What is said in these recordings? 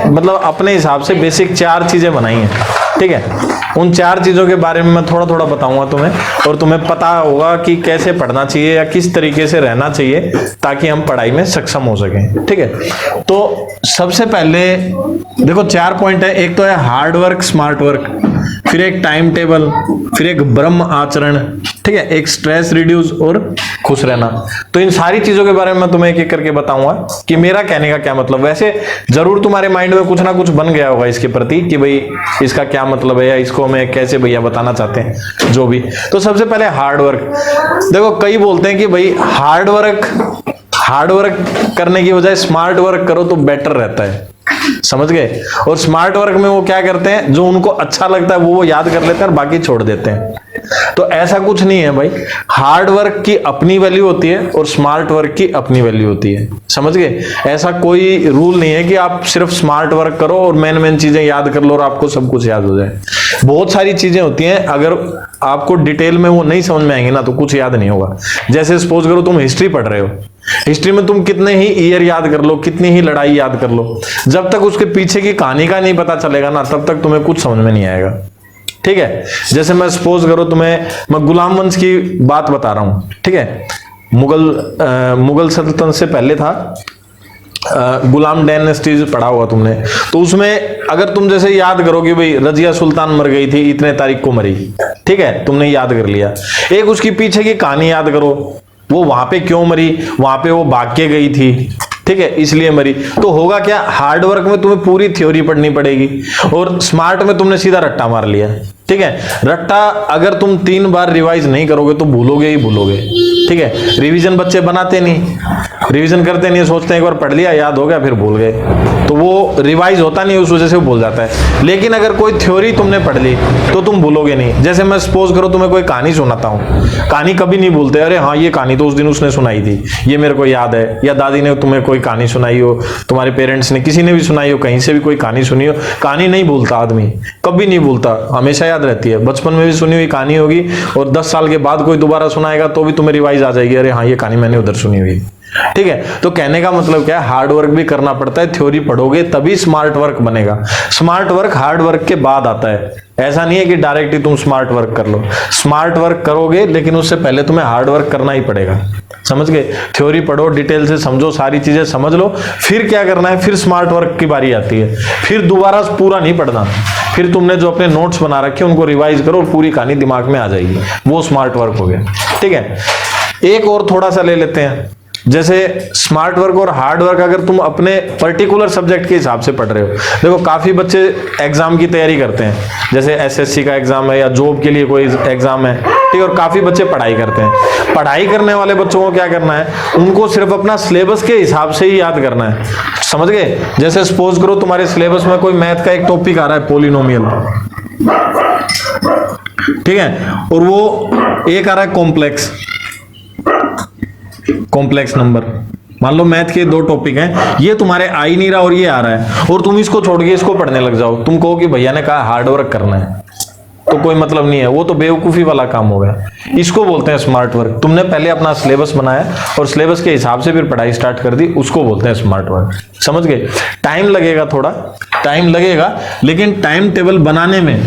मतलब अपने हिसाब से बेसिक 4 चीजें बनाई हैं, ठीक है। उन 4 चीजों के बारे में मैं थोड़ा थोड़ा बताऊंगा तुम्हें, और तुम्हें पता होगा कि कैसे पढ़ना चाहिए या किस तरीके से रहना चाहिए ताकि हम पढ़ाई में सक्षम हो सकें, ठीक है। तो सबसे पहले देखो 4 पॉइंट है। एक तो है हार्ड वर्क, स्मार्ट वर्क, फिर एक टाइम टेबल, फिर एक ब्रह्म आचरण, ठीक है, एक स्ट्रेस रिड्यूस और खुश रहना। तो इन सारी चीजों के बारे में मैं तुम्हें एक एक करके बताऊंगा कि मेरा कहने का क्या मतलब। वैसे जरूर तुम्हारे माइंड में कुछ ना कुछ बन गया होगा इसके प्रति कि भाई इसका क्या मतलब है या इसको मैं कैसे भैया बताना चाहते हैं, जो भी। तो सबसे पहले हार्ड वर्क। देखो कई बोलते हैं कि भाई हार्ड वर्क करने की बजाय स्मार्ट वर्क करो तो बेटर रहता है, समझ गए। और स्मार्ट वर्क में वो क्या करते हैं, जो उनको अच्छा लगता है वो याद कर लेते हैं और बाकी छोड़ देते हैं। तो ऐसा कुछ नहीं है भाई, हार्ड वर्क की अपनी वैल्यू होती है और स्मार्ट वर्क की अपनी वैल्यू होती है, समझ गए। ऐसा कोई रूल नहीं है कि आप सिर्फ स्मार्ट वर्क करो और मेन चीजें याद कर लो और आपको सब कुछ याद हो जाए। बहुत सारी चीजें होती हैं, अगर आपको डिटेल में वो नहीं समझ में आएंगी ना तो कुछ याद नहीं होगा। जैसे सपोज करो तुम हिस्ट्री पढ़ रहे हो, हिस्ट्री में तुम कितने ही ईयर याद कर लो, कितनी ही लड़ाई याद कर लो, जब तक उसके पीछे की कहानी का नहीं पता चलेगा ना तब तक तुम्हें कुछ समझ में नहीं आएगा, ठीक है। जैसे मैं सपोज करो मैं गुलाम वंश की बात बता रहा हूं, ठीक है। मुगल सल्तनत से पहले था गुलाम डायनेस्टीज पढ़ा हुआ तुमने, तो उसमें अगर तुम जैसे याद करो कि भाई रजिया सुल्तान मर गई थी, इतने तारीख को मरी, ठीक है, तुमने याद कर लिया। एक उसकी पीछे की कहानी याद करो, वो वहां पे क्यों मरी, वहां पे वो भाग के गई थी, ठीक है, इसलिए मरी। तो होगा क्या, हार्ड वर्क में तुम्हें पूरी थ्योरी पढ़नी पड़ेगी और स्मार्ट में तुमने सीधा रट्टा मार लिया, ठीक है। रट्टा अगर तुम 3 बार रिवाइज नहीं करोगे तो भूलोगे ही भूलोगे, ठीक है। रिवीजन बच्चे बनाते नहीं, रिवीजन करते नहीं, सोचते हैं एक बार पढ़ लिया याद हो गया फिर भूल गए, तो वो रिवाइज होता नहीं, उस वजह से वो भूल जाता है। लेकिन अगर कोई थ्योरी तुमने पढ़ ली तो तुम भूलोगे नहीं। जैसे मैं सपोज करो तुम्हें कोई कहानी सुनाता हूँ, कहानी कभी नहीं भूलते, अरे हाँ ये कहानी तो उस दिन उसने सुनाई थी, ये मेरे को याद है। या दादी ने तुम्हें कोई कहानी सुनाई हो, तुम्हारे पेरेंट्स ने, किसी ने भी सुनाई हो, कहीं से भी कोई कहानी सुनी हो, कहानी नहीं भूलता आदमी, कभी नहीं भूलता, हमेशा याद रहती है। बचपन में भी सुनी हुई कहानी होगी और 10 साल के बाद कोई दोबारा सुनाएगा तो भी तुम्हें रिवाइज आ जाएगी, अरे हाँ ये कहानी मैंने उधर सुनी हुई, ठीक है। तो कहने का मतलब क्या है, हार्ड वर्क भी करना पड़ता है, थ्योरी पढ़ोगे तभी स्मार्ट वर्क बनेगा। स्मार्ट वर्क हार्ड वर्क के बाद आता है, ऐसा नहीं है कि डायरेक्ट ही तुम स्मार्ट वर्क कर लो। स्मार्ट वर्क करोगे लेकिन उससे पहले तुम्हें हार्ड वर्क करना ही पड़ेगा, समझ गए। थ्योरी पढ़ो, डिटेल से समझो, सारी चीजें समझ लो, फिर क्या करना है, फिर स्मार्ट वर्क की बारी आती है। फिर दोबारा पूरा नहीं पढ़ना, फिर तुमने जो अपने नोट्स बना रखे उनको रिवाइज करो और पूरी कहानी दिमाग में आ जाएगी, वो स्मार्ट वर्क हो गया, ठीक है। एक और थोड़ा सा ले लेते हैं, जैसे स्मार्ट वर्क और हार्ड वर्क अगर तुम अपने पर्टिकुलर सब्जेक्ट के हिसाब से पढ़ रहे हो। देखो काफी बच्चे एग्जाम की तैयारी करते हैं, जैसे एसएससी का एग्जाम है या जॉब के लिए कोई एग्जाम है, ठीक है, और काफी बच्चे पढ़ाई करते हैं। पढ़ाई करने वाले बच्चों को क्या करना है, उनको सिर्फ अपना सिलेबस के हिसाब से ही याद करना है, समझ गए। जैसे सपोज करो तुम्हारे सिलेबस में कोई मैथ का एक टॉपिक आ रहा है पॉलिनोमियल, ठीक है, और वो एक आ रहा है कॉम्प्लेक्स नंबर। मान लो मैथ के 2 टॉपिक हैं, ये तुम्हारे आ ही नहीं रहा और ये आ रहा है, और तुम इसको छोड़ के इसको पढ़ने लग जाओ। तुम कहो कि भैया ने कहा हार्ड वर्क करना है, तो कोई मतलब नहीं है, वो तो बेवकूफी वाला काम हो गया। इसको बोलते हैं स्मार्ट वर्क। तुमने पहले अपना सिलेबस बनाया और सिलेबस के हिसाब से फिर पढ़ाई स्टार्ट कर दी, उसको बोलते हैं स्मार्ट वर्क, समझ गए। टाइम लगेगा, थोड़ा टाइम लगेगा, लेकिन टाइम टेबल बनाने में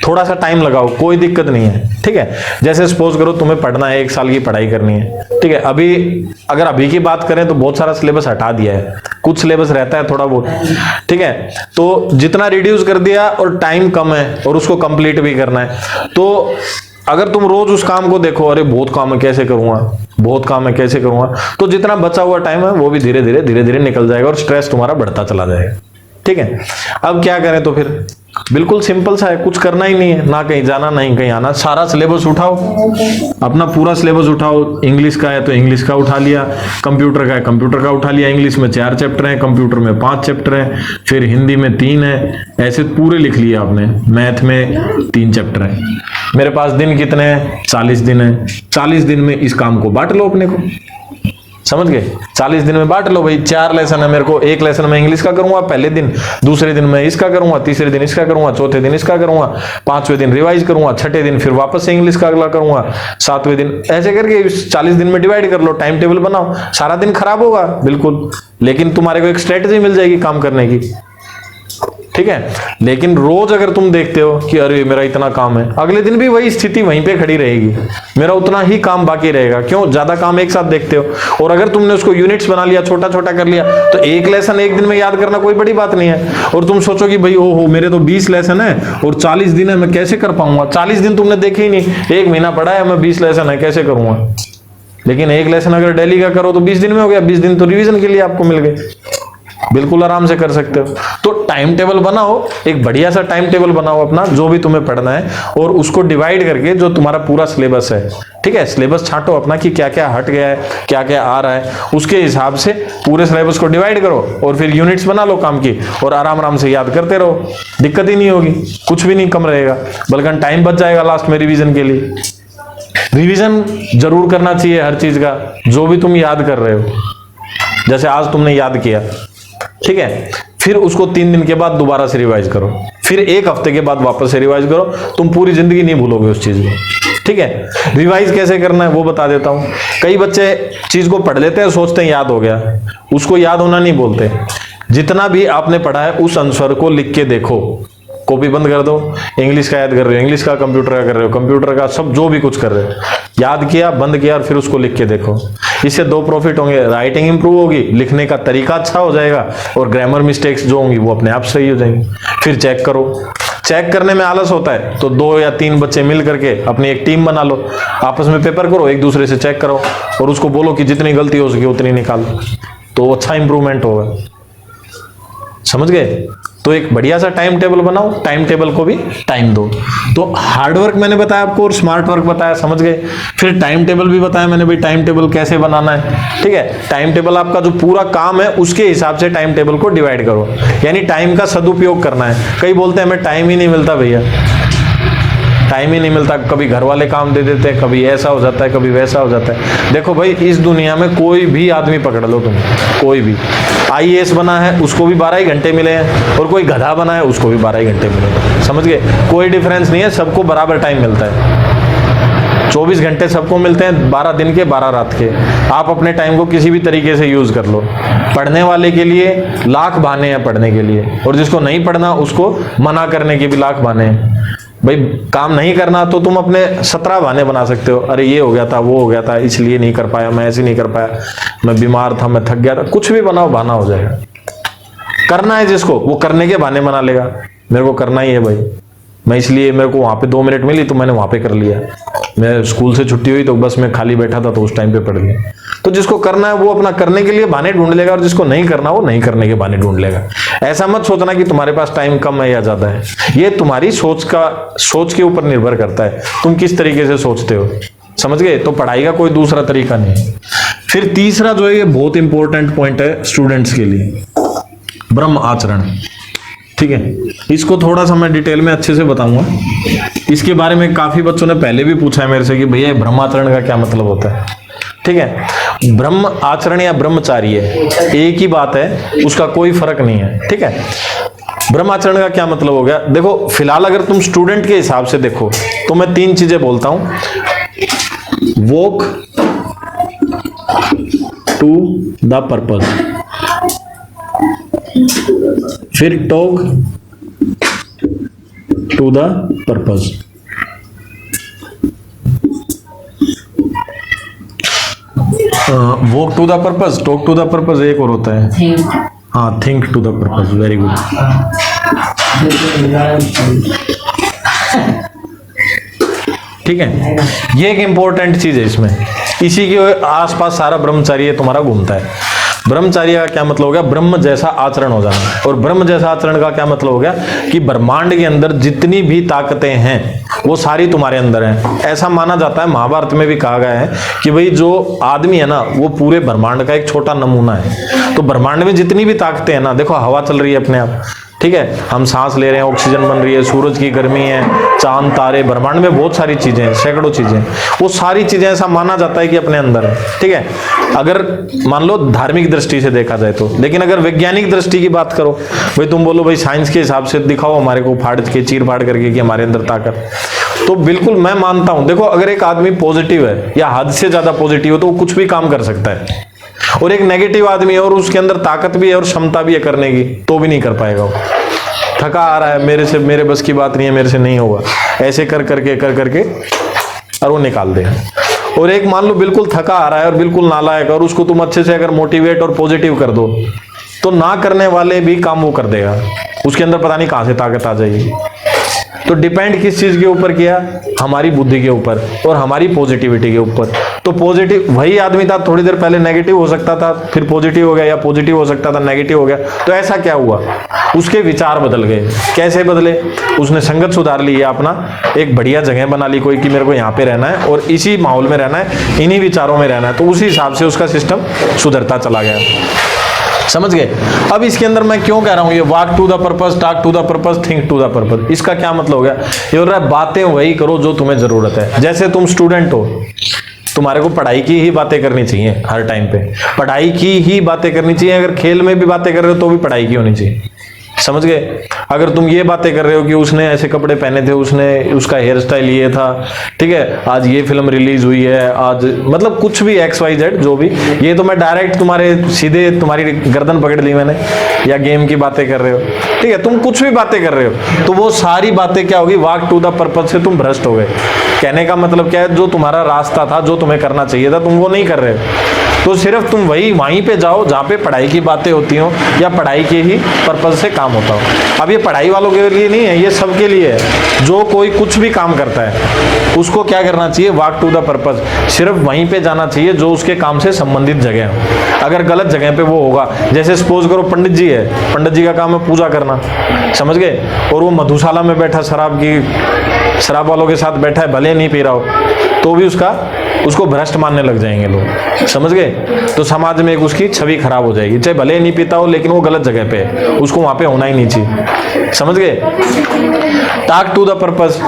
थोड़ा सा टाइम लगाओ, कोई दिक्कत नहीं है, ठीक है। जैसे सपोज करो तुम्हें पढ़ना है, 1 साल की पढ़ाई करनी है, ठीक है। अगर अभी की बात करें तो बहुत सारा सिलेबस हटा दिया है, कुछ सिलेबस रहता है थोड़ा बहुत, ठीक है। तो जितना रिड्यूस कर दिया और टाइम कम है और उसको कंप्लीट भी करना है, तो अगर तुम रोज उस काम को देखो, अरे बहुत काम है कैसे करूंगा, तो जितना बचा हुआ टाइम है वो भी धीरे धीरे निकल जाएगा और स्ट्रेस तुम्हारा बढ़ता चला जाएगा, ठीक है। अब क्या करें, तो फिर बिल्कुल सिंपल सा है, कुछ करना ही नहीं है, ना कहीं जाना ना कहीं आना। सारा सिलेबस उठाओ, अपना पूरा सिलेबस उठाओ। इंग्लिश का है तो इंग्लिश का उठा लिया, कंप्यूटर का है कंप्यूटर का उठा लिया। इंग्लिश में 4 चैप्टर हैं, कंप्यूटर में 5 चैप्टर हैं, फिर हिंदी में 3 है, ऐसे पूरे लिख लिया आपने। मैथ में 3 चैप्टर हैं। मेरे पास दिन कितने हैं, 40 दिन है। 40 दिन में इस काम को बांट लो अपने को, समझ गए। 40 दिन में बांट लो भाई। 4 लेसन है मेरे को, 1 लेसन में इंग्लिश का करूंगा पहले दिन, दूसरे दिन में इसका करूंगा, तीसरे दिन इसका करूंगा, चौथे दिन इसका करूंगा, 5वें दिन रिवाइज करूंगा, 6ठे दिन फिर वापस से इंग्लिश का अगला करूंगा, 7वें दिन, ऐसे करके 40 दिन में डिवाइड कर लो, टाइम टेबल बनाओ। सारा दिन खराब होगा बिल्कुल, लेकिन तुम्हारे को एक स्ट्रेटजी मिल जाएगी काम करने की, ठीक है। लेकिन रोज अगर तुम देखते हो कि अरे मेरा इतना काम है, अगले दिन भी वही स्थिति वहीं पे खड़ी रहेगी, मेरा उतना ही काम बाकी रहेगा। क्यों? ज्यादा काम एक साथ देखते हो। और अगर तुमने उसको यूनिट्स बना लिया, छोटा छोटा कर लिया, तो एक लेसन एक दिन में याद करना कोई बड़ी बात नहीं है। और तुम सोचो कि भाई ओहो मेरे तो 20 लेसन है और 40 दिन है, मैं कैसे कर पाऊंगा? 40 दिन तुमने देखे ही नहीं, 1 महीना पड़ा है, मैं 20 लेसन है कैसे करूंगा? लेकिन एक लेसन अगर डेली का करो तो 20 दिन में हो गया, 20 दिन तो रिवीजन के लिए आपको मिल गए, बिल्कुल आराम से कर सकते हो। तो टाइम टेबल बनाओ, एक बढ़िया सा टाइम टेबल बनाओ अपना, जो भी तुम्हें पढ़ना है, और उसको डिवाइड करके जो तुम्हारा पूरा सिलेबस है, ठीक है, सिलेबस छांटो अपना कि क्या क्या हट गया है, क्या क्या आ रहा है, उसके हिसाब से पूरे सिलेबस को डिवाइड करो और फिर यूनिट्स बना लो काम की, और आराम आराम से याद करते रहो, दिक्कत ही नहीं होगी, कुछ भी नहीं कम रहेगा, बल्कि टाइम बच जाएगा लास्ट में रिवीजन के लिए। रिवीजन जरूर करना चाहिए हर चीज का, जो भी तुम याद कर रहे हो। जैसे आज तुमने याद किया, ठीक है, फिर उसको 3 दिन के बाद दोबारा से रिवाइज करो, फिर 1 हफ्ते के बाद वापस से रिवाइज करो, तुम पूरी जिंदगी नहीं भूलोगे उस चीज को, ठीक है। रिवाइज कैसे करना है वो बता देता हूं। कई बच्चे चीज को पढ़ लेते हैं, सोचते हैं याद हो गया, उसको याद होना नहीं बोलते। जितना भी आपने पढ़ा है उस आंसर को लिख के देखो, कॉपी बंद कर दो, इंग्लिश का याद कर रहे हो इंग्लिश का, कंप्यूटर का कर रहे हो कंप्यूटर का, सब जो भी कुछ कर रहे हो याद किया, बंद किया, और फिर उसको लिख के देखो। इससे 2 प्रॉफिट होंगे, राइटिंग इंप्रूव होगी, लिखने का तरीका अच्छा हो जाएगा, और ग्रामर मिस्टेक्स जो होंगी वो अपने आप सही हो जाएंगी। फिर चेक करो, चेक करने में आलस होता है तो 2 या 3 बच्चे मिल करके अपनी एक टीम बना लो, आपस में पेपर करो, एक दूसरे से चेक करो, और उसको बोलो कि जितनी गलती हो सके उतनी निकालो, तो अच्छा इंप्रूवमेंट होगा। समझ गए? तो एक बढ़िया सा टाइम टेबल बनाओ, टाइम टेबल को भी टाइम दो। तो हार्ड वर्क मैंने बताया आपको और स्मार्ट वर्क बताया, समझ गए? फिर टाइम टेबल भी बताया मैंने, भाई टाइम टेबल कैसे बनाना है, ठीक है। टाइम टेबल आपका जो पूरा काम है उसके हिसाब से टाइम टेबल को डिवाइड करो, यानी टाइम का सदुपयोग करना है। कई बोलते हैं हमें टाइम ही नहीं मिलता भैया, टाइम ही नहीं मिलता, कभी घर वाले काम दे देते हैं, कभी ऐसा हो जाता है, कभी वैसा हो जाता है। देखो भाई, इस दुनिया में कोई भी आदमी पकड़ लो तुम, कोई भी IAS बना है उसको भी 12 ही घंटे मिले हैं, और कोई गधा बना है उसको भी 12 ही घंटे मिले हैं, समझ गए? कोई डिफरेंस नहीं है, सबको बराबर टाइम मिलता है। 24 घंटे सबको मिलते हैं, 12 दिन के 12 रात के। आप अपने टाइम को किसी भी तरीके से यूज कर लो। पढ़ने वाले के लिए लाख बहाने हैं पढ़ने के लिए, और जिसको नहीं पढ़ना उसको मना करने के भी लाख बहाने हैं। भाई काम नहीं करना तो तुम अपने 17 बहाने बना सकते हो, अरे ये हो गया था, वो हो गया था, इसलिए नहीं कर पाया, मैं ऐसे नहीं कर पाया, मैं बीमार था, मैं थक गया था, कुछ भी बनाओ, बहाना हो जाएगा। करना है जिसको, वो करने के बहाने बना लेगा, मेरे को करना ही है भाई, मैं इसलिए, मेरे को वहां पे 2 मिनट मिली तो मैंने वहां पे कर लिया, मैं स्कूल से छुट्टी हुई तो बस मैं खाली बैठा था तो उस टाइम पे पढ़ लिया। तो जिसको करना है वो अपना करने के लिए बहाने ढूंढ लेगा, और जिसको नहीं करना वो नहीं करने के बहाने ढूंढ लेगा। ऐसा मत सोचना कि तुम्हारे पास टाइम कम है या ज्यादा है, ये तुम्हारी सोच के ऊपर निर्भर करता है, तुम किस तरीके से सोचते हो, समझ गए? तो पढ़ाई का कोई दूसरा तरीका नहीं है। फिर तीसरा जो है, ये बहुत इंपॉर्टेंट पॉइंट है स्टूडेंट्स के लिए, ब्रह्म आचरण, ठीक है। इसको थोड़ा सा मैं डिटेल में अच्छे से बताऊंगा। इसके बारे में काफी बच्चों ने पहले भी पूछा है मेरे से कि भैया ब्रह्माचरण का क्या मतलब होता है, ठीक है। ब्रह्म आचरण या ब्रह्मचार्य एक ही बात है, उसका कोई फर्क नहीं है, ठीक है। ब्रह्माचरण का क्या मतलब हो गया? देखो फिलहाल अगर तुम स्टूडेंट के हिसाब से देखो तो मैं 3 चीजें बोलता हूं, वॉक टू द पर्पज, फिर talk to the purpose. Walk to the purpose, talk to the purpose, एक और होता है हाँ, think to the purpose, very good. ठीक है, ये एक इंपॉर्टेंट चीज है इसमें, इसी के आसपास सारा ब्रह्मचर्य तुम्हारा घूमता है। ब्रह्मचर्य का क्या मतलब हो गया? ब्रह्म जैसा आचरण हो जाना। और ब्रह्म जैसा आचरण का क्या मतलब हो गया? कि ब्रह्मांड के अंदर जितनी भी ताकतें हैं वो सारी तुम्हारे अंदर हैं। ऐसा माना जाता है, महाभारत में भी कहा गया है कि भाई जो आदमी है ना वो पूरे ब्रह्मांड का एक छोटा नमूना है। तो ब्रह्मांड में जितनी भी ताकतें हैं ना, देखो हवा चल रही है अपने आप, ठीक है, हम सांस ले रहे हैं, ऑक्सीजन बन रही है, सूरज की गर्मी है, चांद तारे, ब्रह्मांड में बहुत सारी चीजें हैं, सैकड़ों चीजें, वो सारी चीजें ऐसा माना जाता है कि अपने अंदर है, ठीक है। अगर मान लो धार्मिक दृष्टि से देखा जाए तो, लेकिन अगर वैज्ञानिक दृष्टि की बात करो, भाई तुम बोलो भाई साइंस के हिसाब से दिखाओ हमारे को फाड़ के, चीर फाड़ करके कि हमारे अंदर ताकत, तो बिल्कुल मैं मानता हूं। देखो अगर एक आदमी पॉजिटिव है या हद से ज्यादा पॉजिटिव है तो वो कुछ भी काम कर सकता है, और एक नेगेटिव आदमी है और उसके अंदर ताकत भी है और क्षमता भी है करने की, तो भी नहीं कर पाएगा वो। थका आ रहा है, मेरे बस की बात नहीं है, मेरे से नहीं होगा, ऐसे कर करके और वो निकाल दे। और एक मान लो बिल्कुल थका आ रहा है और बिल्कुल नालायक, और उसको तुम अच्छे से अगर मोटिवेट और पॉजिटिव कर दो तो ना करने वाले भी काम वो कर देगा, उसके अंदर पता नहीं कहां से ताकत आ जाएगी। तो डिपेंड किस चीज के ऊपर किया, हमारी बुद्धि के ऊपर और हमारी पॉजिटिविटी के ऊपर। तो पॉजिटिव, वही आदमी था थोड़ी देर पहले नेगेटिव हो सकता था, फिर पॉजिटिव हो गया, या पॉजिटिव हो सकता था नेगेटिव हो गया। तो ऐसा क्या हुआ, उसके विचार बदल गए। कैसे बदले, उसने संगत सुधार ली, अपना एक बढ़िया जगह बना ली कोई, कि मेरे को यहाँ पे रहना है और इसी माहौल में रहना है, इन्हीं विचारों में रहना है। तो उसी हिसाब से उसका सिस्टम सुधरता चला गया। समझ गए। अब इसके अंदर मैं क्यों कह रहा हूं ये walk to the purpose, talk to the purpose, think to the purpose, इसका क्या मतलब हो गया, ये बोल रहा है बातें वही करो जो तुम्हें जरूरत है। जैसे तुम स्टूडेंट हो, तुम्हारे को पढ़ाई की ही बातें करनी चाहिए हर टाइम पे, पढ़ाई की ही बातें करनी चाहिए। अगर खेल में भी बातें कर रहे हो तो भी पढ़ाई की होनी चाहिए। समझ गए। अगर तुम ये बातें कर रहे हो कि उसने ऐसे कपड़े पहने थे, उसका हेयर स्टाइल ये था, ठीक है, आज ये फिल्म रिलीज हुई है, आज मतलब कुछ भी XYZ जो भी, ये तो मैं डायरेक्ट सीधे तुम्हारी गर्दन पकड़ ली मैंने, या गेम की बातें कर रहे हो, ठीक है, तुम कुछ भी बातें कर रहे हो तो वो सारी बातें क्या होगी, वॉक टू द पर्पस से तुम भ्रष्ट हो गए। कहने का मतलब क्या है, जो तुम्हारा रास्ता था, जो तुम्हें करना चाहिए था, तुम वो नहीं कर रहे हो। तो सिर्फ तुम वहीं पे जाओ जहाँ पे पढ़ाई की बातें होती हो या पढ़ाई के ही पर्पस से काम होता हो। अब ये पढ़ाई वालों के लिए नहीं है, ये सबके लिए है। जो कोई कुछ भी काम करता है उसको क्या करना चाहिए, वॉक टू द पर्पस, सिर्फ वहीं पे जाना चाहिए जो उसके काम से संबंधित जगह हो। अगर गलत जगह पे वो होगा, जैसे सपोज करो पंडित जी है, पंडित जी का काम है पूजा करना, समझ गए, और वो मधुशाला में बैठा शराब वालों के साथ बैठा है, भले नहीं पी रहा हो तो भी उसको भ्रष्ट मानने लग जाएंगे लोग, समझ गए। तो समाज में एक उसकी छवि खराब हो जाएगी, चाहे भले नहीं पीता हो लेकिन वो गलत जगह पे है, उसको वहां पे होना ही नहीं चाहिए। समझ गए। टॉक टू द पर्पस,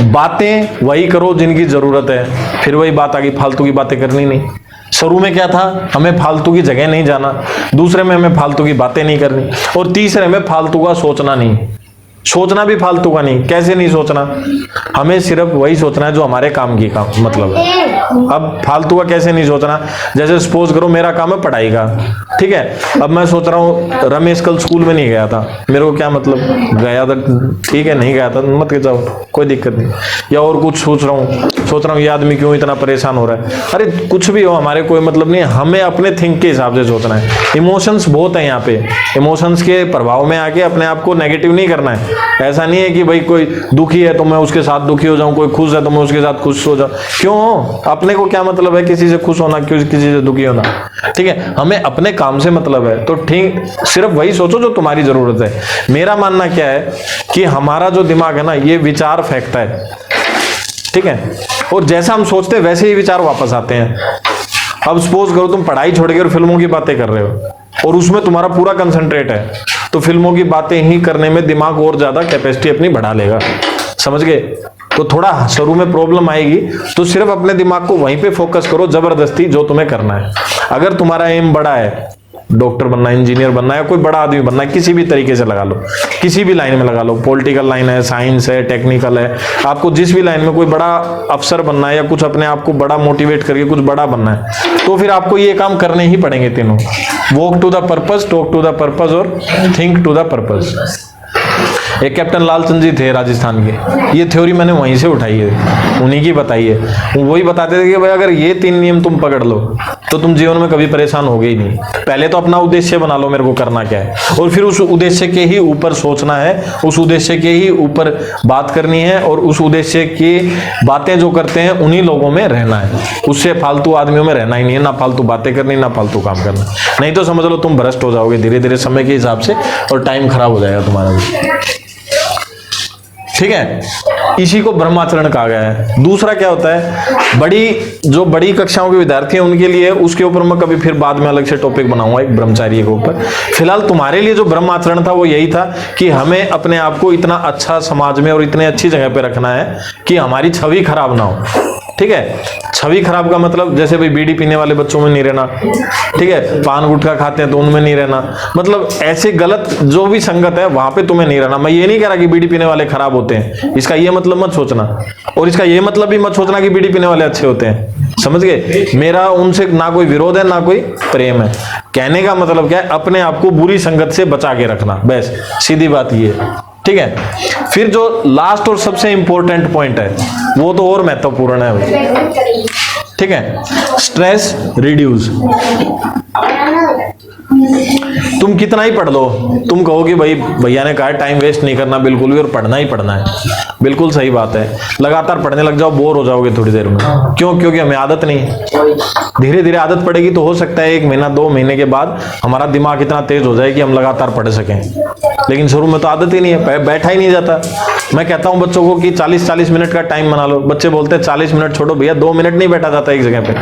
बातें वही करो जिनकी जरूरत है। फिर वही बात आ गई, फालतू की बातें करनी नहीं। शुरू में क्या था, हमें फालतू की जगह नहीं जाना, दूसरे में हमें फालतू की बातें नहीं करनी, और तीसरे में फालतू का सोचना नहीं। सोचना भी फालतू का नहीं। कैसे नहीं सोचना, हमें सिर्फ वही सोचना है जो हमारे काम की काम मतलब है। अब फालतू का कैसे नहीं सोचना, जैसे सपोज करो मेरा काम है पढ़ाई का, ठीक है, अब मैं सोच रहा हूँ रमेश कल स्कूल में नहीं गया था, मेरे को क्या मतलब, गया था ठीक है, नहीं गया था मत के जाओ, कोई दिक्कत नहीं। या और कुछ सोच रहा हूँ ये आदमी क्यों इतना परेशान हो रहा है, अरे कुछ भी हो, हमारे कोई मतलब नहीं है, हमें अपने थिंक के हिसाब से सोचना है। इमोशंस बहुत है यहाँ पे, इमोशंस के प्रभाव में आके अपने आप को नेगेटिव नहीं करना है। ऐसा नहीं है कि भाई कोई दुखी है तो मैं उसके साथ दुखी हो जाऊं, कोई खुश है तो मैं उसके साथ खुश हो जाऊं। क्यों हो, अपने को क्या मतलब है किसी से खुश होना, क्यों किसी से दुखी होना, ठीक है, हमें अपने काम से मतलब है। तो ठीक, सिर्फ वही सोचो जो तुम्हारी जरूरत है। मेरा मानना क्या है कि हमारा जो दिमाग है ना, ये विचार फेंकता है, ठीक है, और जैसा हम सोचते हैं वैसे ही विचार वापस आते हैं। अब सपोज करो तुम पढ़ाई छोड़ के और फिल्मों की बातें कर रहे हो और उसमें तुम्हारा पूरा कंसंट्रेट है, तो फिल्मों की बातें ही करने में दिमाग और ज्यादा कैपेसिटी अपनी बढ़ा लेगा, समझ गए। तो थोड़ा शुरू में प्रॉब्लम आएगी, तो सिर्फ अपने दिमाग को वहीं पे फोकस करो जबरदस्ती जो तुम्हें करना है। अगर तुम्हारा एम बड़ा है, डॉक्टर बनना, इंजीनियर बनना, या कोई बड़ा आदमी बनना है, किसी भी तरीके से लगा लो, किसी भी लाइन में लगा लो, पॉलिटिकल लाइन है, साइंस है, टेक्निकल है, आपको जिस भी लाइन में कोई बड़ा अफसर बनना है या कुछ अपने आप को बड़ा मोटिवेट करके कुछ बड़ा बनना है, तो फिर आपको ये काम करने ही पड़ेंगे तीनों, walk to the purpose, talk to the purpose और थिंक टू द पर्पस। एक कैप्टन लालचंद जी थे राजस्थान के, ये थ्योरी मैंने वहीं से उठाई है, उन्हीं की बताई है। वही बताते थे कि भाई अगर ये 3 नियम तुम पकड़ लो तो तुम जीवन में कभी परेशान होगे ही नहीं। पहले तो अपना उद्देश्य बना लो, मेरे को करना क्या है, और फिर उस उद्देश्य के ही ऊपर सोचना है, उस उद्देश्य के ही ऊपर बात करनी है, और उस उद्देश्य की बातें जो करते हैं उन्हीं लोगों में रहना है। उससे फालतू आदमियों में रहना ही नहीं है, ना फालतू बातें करनी, ना फालतू काम करना। नहीं तो समझ लो तुम भ्रष्ट हो जाओगे धीरे धीरे समय के हिसाब से, और टाइम खराब हो जाएगा तुम्हारा भी, ठीक है। इसी को ब्रह्माचरण कहा गया है। दूसरा क्या होता है, बड़ी कक्षाओं के विद्यार्थी हैं उनके लिए, उसके ऊपर मैं कभी फिर बाद में अलग से टॉपिक बनाऊंगा एक ब्रह्मचारी के ऊपर। फिलहाल तुम्हारे लिए जो ब्रह्माचरण था वो यही था कि हमें अपने आप को इतना अच्छा समाज में और इतने अच्छी जगह पे रखना है कि हमारी छवि खराब ना हो। ठीक है। छवि खराब का मतलब जैसे भाई बीड़ी पीने वाले बच्चों में नहीं रहना, ठीक है, पान गुटखा खाते हैं तो उनमें नहीं रहना, मतलब ऐसे गलत जो भी संगत है वहां पे तुम्हें नहीं रहना। मैं ये नहीं कह रहा कि बीड़ी पीने वाले खराब होते हैं, इसका ये मतलब मत सोचना, और इसका ये मतलब भी मत सोचना कि बीड़ी पीने वाले अच्छे होते हैं, समझ गए। मेरा उनसे ना कोई विरोध है ना कोई प्रेम है। कहने का मतलब क्या है, अपने आप को बुरी संगत से बचा के रखना, बस सीधी बात ये है, ठीक है। फिर जो लास्ट और सबसे इंपॉर्टेंट पॉइंट है वो तो और महत्वपूर्ण है भाई, ठीक है, स्ट्रेस रिड्यूस। तुम कितना ही पढ़ लो, तुम कहोगे भाई भैया ने कहा टाइम वेस्ट नहीं करना बिल्कुल भी, और पढ़ना ही पढ़ना है, बिल्कुल सही बात है। लगातार पढ़ने लग जाओ, बोर हो जाओगे थोड़ी देर में, क्यों? क्योंकि हमें आदत नहीं है। धीरे धीरे आदत पड़ेगी तो हो सकता है 1 महीना 2 महीने के बाद हमारा दिमाग इतना तेज हो जाए कि हम लगातार पढ़ सकें, लेकिन शुरू में तो आदत ही नहीं है, बैठा ही नहीं जाता। मैं कहता हूं बच्चों को कि 40-40 मिनट का टाइम बना लो, बच्चे बोलते हैं 40 मिनट छोड़ो भैया, 2 मिनट नहीं बैठा जाता एक जगह पे,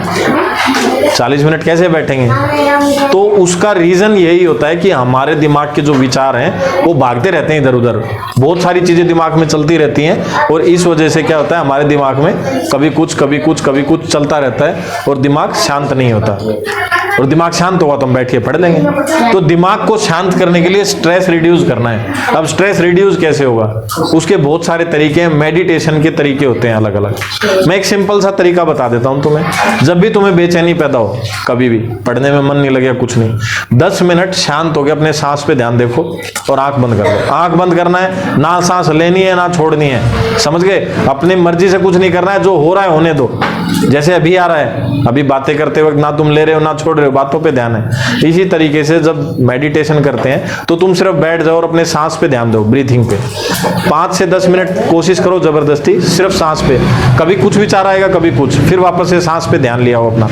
40 मिनट कैसे बैठेंगे? तो उसका रीजन यही होता है कि हमारे दिमाग के जो विचार हैं वो भागते रहते हैं इधर उधर, बहुत सारी चीजें दिमाग में चलती रहती हैं, और इस वजह से क्या होता है हमारे दिमाग में कभी कुछ कभी कुछ कभी कुछ चलता रहता है, और दिमाग शांत नहीं होता। और दिमाग शांत होगा तो हम बैठ के पढ़ लेंगे। तो दिमाग को शांत करने के लिए स्ट्रेस रिड्यूस करना है। अब स्ट्रेस रिड्यूस कैसे होगा? उसके बहुत सारे तरीके हैं, मेडिटेशन के तरीके होते हैं अलग अलग। मैं एक सिंपल सा तरीका बता देता हूं तुम्हें। जब भी तुम्हें बेचैनी पैदा हो, कभी भी पढ़ने में मन नहीं लगे कुछ नहीं, 10 मिनट शांत हो गए अपने सांस पे ध्यान देखो और आंख बंद कर दो। आंख बंद करना है, ना सांस लेनी है ना छोड़नी है, समझ गए? अपनी मर्जी से कुछ नहीं करना है, जो हो रहा है होने दो। जैसे अभी आ रहा है, अभी बातें करते वक्त ना तुम ले रहे हो ना छोड़ रहे हो, बातों पे ध्यान है। इसी तरीके से जब मेडिटेशन करते हैं तो तुम सिर्फ बैठ जाओ और अपने सांस पे ध्यान दो, ब्रीथिंग पे। 5 से 10 मिनट कोशिश करो जबरदस्ती सिर्फ सांस पे। कभी कुछ विचार आएगा कभी कुछ, फिर वापस से सांस पे ध्यान लिया हो अपना।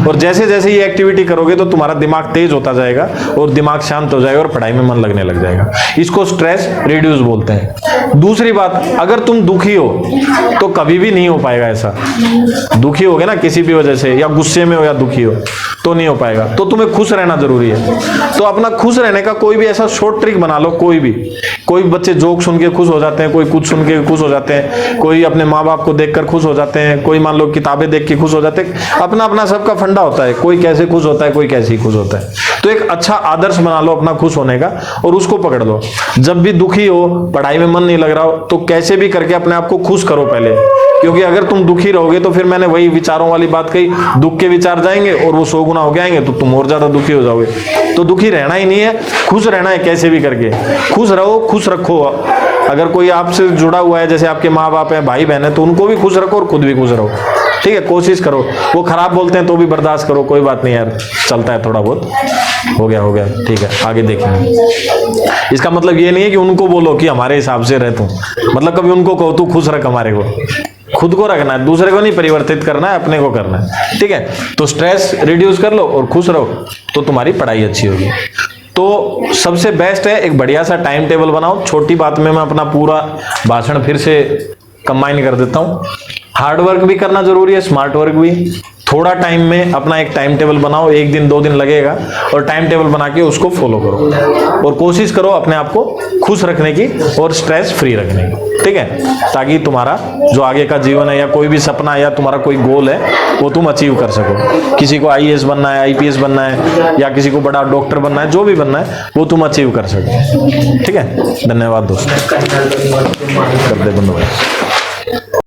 और जैसे जैसे ये एक्टिविटी करोगे तो तुम्हारा दिमाग तेज होता जाएगा और दिमाग शांत हो जाएगा और पढ़ाई में मन लगने लग जाएगा। इसको स्ट्रेस रिड्यूस बोलते हैं। दूसरी बात, अगर तुम दुखी हो तो कभी भी नहीं हो पाएगा ऐसा। दुखी हो गए ना किसी भी वजह से, या गुस्से में हो या दुखी हो, तो नहीं हो पाएगा। तो तुम्हें खुश रहना जरूरी है। तो अपना खुश रहने का कोई भी ऐसा शॉर्ट ट्रिक बना लो, कोई भी। कोई बच्चे जोक सुन के खुश हो जाते हैं, कोई कुछ सुन के खुश हो जाते हैं, कोई अपने माँ बाप को देखकर खुश हो जाते हैं, कोई मान लो किताबें देख के खुश हो जाते हैं। अपना अपना सबका फंडा होता है, कोई कैसे खुश होता है, कोई कैसे खुश होता है। तो एक अच्छा आदर्श बना लो अपना खुश होने का और उसको पकड़ लो। जब भी दुखी हो, पढ़ाई में मन नहीं लग रहा हो, तो कैसे भी करके अपने आप को खुश करो पहले। क्योंकि अगर तुम दुखी रहोगे तो फिर मैंने वही विचारों वाली बात कही, दुख के विचार जाएंगे और वो 100 गुना हो जाएंगे, तो तुम और ज्यादा दुखी हो जाओगे। तो दुखी रहना ही नहीं है, खुश रहना है कैसे भी करके। खुश रहो, खुश रखो। अगर कोई आपसे जुड़ा हुआ है, जैसे आपके माँ बाप है, भाई बहन है, तो उनको भी खुश रखो और खुद भी खुश रहो। ठीक है, कोशिश करो। वो खराब बोलते हैं तो भी बर्दाश्त करो, कोई बात नहीं यार, चलता है थोड़ा बहुत, हो गया ठीक है, आगे देखेंगे। इसका मतलब ये नहीं है कि उनको बोलो कि हमारे हिसाब से रह तू, मतलब कभी उनको कहो तू खुश रख हमारे को। खुद को रखना है, दूसरे को नहीं परिवर्तित करना है, अपने को करना है। ठीक है, तो स्ट्रेस रिड्यूस कर लो और खुश रहो तो तुम्हारी पढ़ाई अच्छी होगी। तो सबसे बेस्ट है एक बढ़िया सा टाइम टेबल बनाओ। छोटी बात में मैं अपना पूरा भाषण फिर से कंबाइन कर देता हूं। हार्ड वर्क भी करना जरूरी है, स्मार्ट वर्क भी। थोड़ा टाइम में अपना एक टाइम टेबल बनाओ, 1 दिन 2 दिन लगेगा, और टाइम टेबल बना के उसको फॉलो करो और कोशिश करो अपने आप को खुश रखने की और स्ट्रेस फ्री रखने की। ठीक है, ताकि तुम्हारा जो आगे का जीवन है या कोई भी सपना या तुम्हारा कोई गोल है वो तुम अचीव कर सको। किसी को IAS बनना है, IPS बनना है, या किसी को बड़ा डॉक्टर बनना है, जो भी बनना है वो तुम अचीव कर सको। ठीक है, धन्यवाद दोस्तों। कर दे बंद।